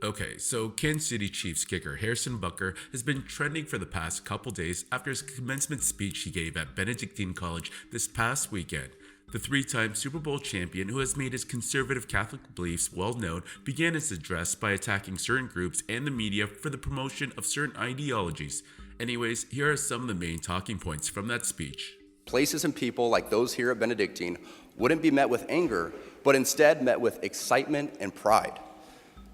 Okay, so Kansas City Chiefs kicker Harrison Butker has been trending for the past couple days after his commencement speech he gave at Benedictine College this past weekend. The three-time Super Bowl champion, who has made his conservative Catholic beliefs well known, began his address by attacking certain groups and the media for the promotion of certain ideologies. Anyways, here are some of the main talking points from that speech. Places and people like those here at Benedictine wouldn't be met with anger, but instead met with excitement and pride.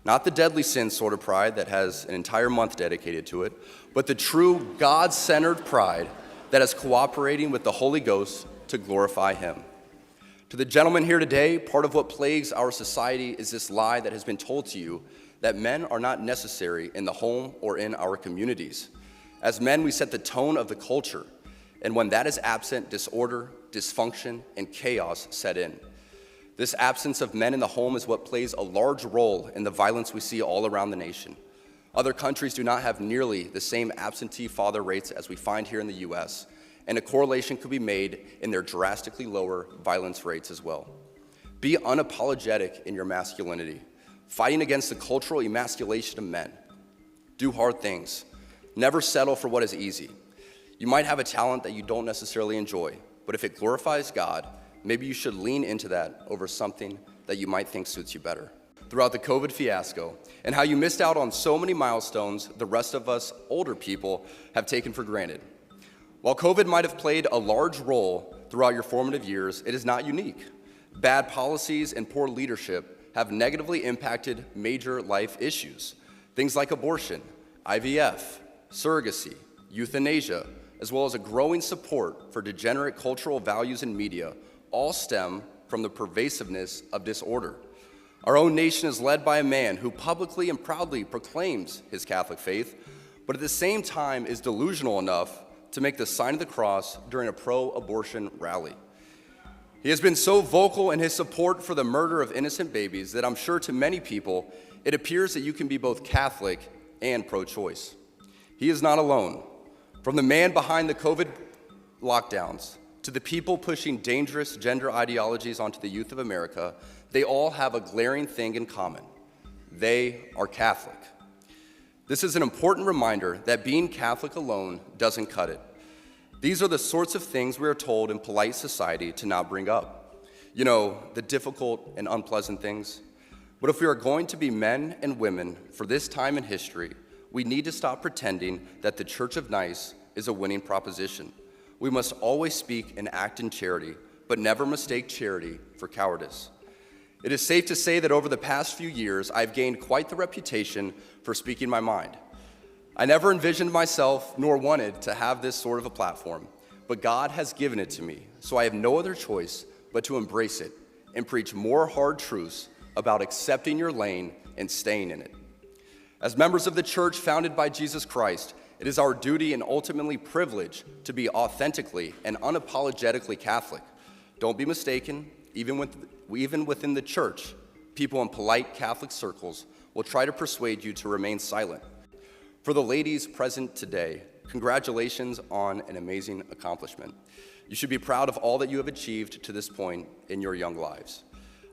Not the deadly sin sort of pride that has an entire month dedicated to it, but the true God-centered pride that is cooperating with the Holy Ghost to glorify Him. To the gentleman here today, part of what plagues our society is this lie that has been told to you that men are not necessary in the home or in our communities. As men, we set the tone of the culture, and when that is absent, disorder, dysfunction, and chaos set in. This absence of men in the home is what plays a large role in the violence we see all around the nation. Other countries do not have nearly the same absentee father rates as we find here in the U.S., and a correlation could be made in their drastically lower violence rates as well. Be unapologetic in your masculinity, fighting against the cultural emasculation of men. Do hard things. Never settle for what is easy. You might have a talent that you don't necessarily enjoy, but if it glorifies God, maybe you should lean into that over something that you might think suits you better. Throughout the COVID fiasco and how you missed out on so many milestones the rest of us older people have taken for granted. While COVID might have played a large role throughout your formative years, it is not unique. Bad policies and poor leadership have negatively impacted major life issues. Things like abortion, IVF, surrogacy, euthanasia, as well as a growing support for degenerate cultural values in media all stem from the pervasiveness of disorder. Our own nation is led by a man who publicly and proudly proclaims his Catholic faith, but at the same time is delusional enough to make the sign of the cross during a pro-abortion rally. He has been so vocal in his support for the murder of innocent babies that I'm sure to many people, it appears that you can be both Catholic and pro-choice. He is not alone. From the man behind the COVID lockdowns, to the people pushing dangerous gender ideologies onto the youth of America, they all have a glaring thing in common. They are Catholic. This is an important reminder that being Catholic alone doesn't cut it. These are the sorts of things we are told in polite society to not bring up. You know, the difficult and unpleasant things. But if we are going to be men and women for this time in history, we need to stop pretending that the Church of Nice is a winning proposition. We must always speak and act in charity, but never mistake charity for cowardice. It is safe to say that over the past few years, I've gained quite the reputation for speaking my mind. I never envisioned myself nor wanted to have this sort of a platform, but God has given it to me, so I have no other choice but to embrace it and preach more hard truths about accepting your lane and staying in it. As members of the church founded by Jesus Christ, it is our duty and ultimately privilege to be authentically and unapologetically Catholic. Don't be mistaken, even within the church, people in polite Catholic circles will try to persuade you to remain silent. For the ladies present today, congratulations on an amazing accomplishment. You should be proud of all that you have achieved to this point in your young lives.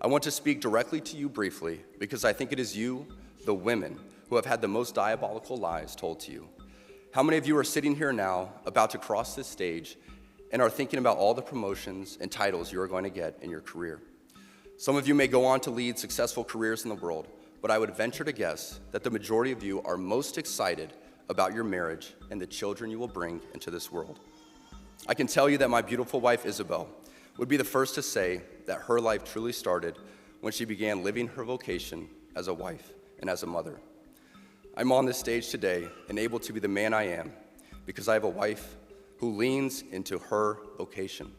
I want to speak directly to you briefly because I think it is you, the women, who have had the most diabolical lies told to you. How many of you are sitting here now, about to cross this stage, and are thinking about all the promotions and titles you are going to get in your career? Some of you may go on to lead successful careers in the world, but I would venture to guess that the majority of you are most excited about your marriage and the children you will bring into this world. I can tell you that my beautiful wife, Isabel, would be the first to say that her life truly started when she began living her vocation as a wife and as a mother. I'm on this stage today and able to be the man I am because I have a wife who leans into her vocation.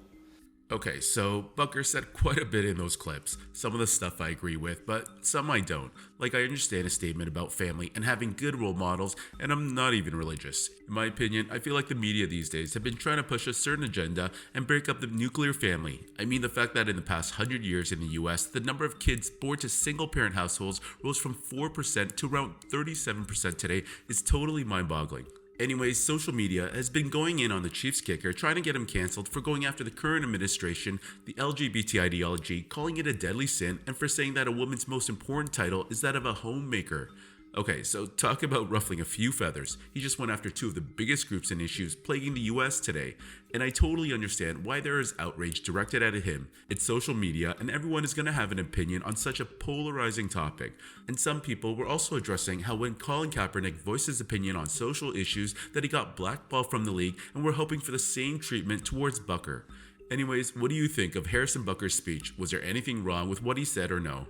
Okay, so Butker said quite a bit in those clips. Some of the stuff I agree with, but some I don't. Like, I understand a statement about family and having good role models, and I'm not even religious. In my opinion, I feel like the media these days have been trying to push a certain agenda and break up the nuclear family. I mean, the fact that in the past 100 years in the US, the number of kids born to single-parent households rose from 4% to around 37% today is totally mind-boggling. Anyways, social media has been going in on the Chiefs kicker, trying to get him canceled for going after the current administration, the LGBT ideology, calling it a deadly sin, and for saying that a woman's most important title is that of a homemaker. Okay, so talk about ruffling a few feathers. He just went after two of the biggest groups and issues plaguing the US today. And I totally understand why there is outrage directed at him. It's social media, and everyone is going to have an opinion on such a polarizing topic. And some people were also addressing how when Colin Kaepernick voiced his opinion on social issues that he got blackballed from the league, and were hoping for the same treatment towards Butker. Anyways, what do you think of Harrison Butker's speech? Was there anything wrong with what he said or no?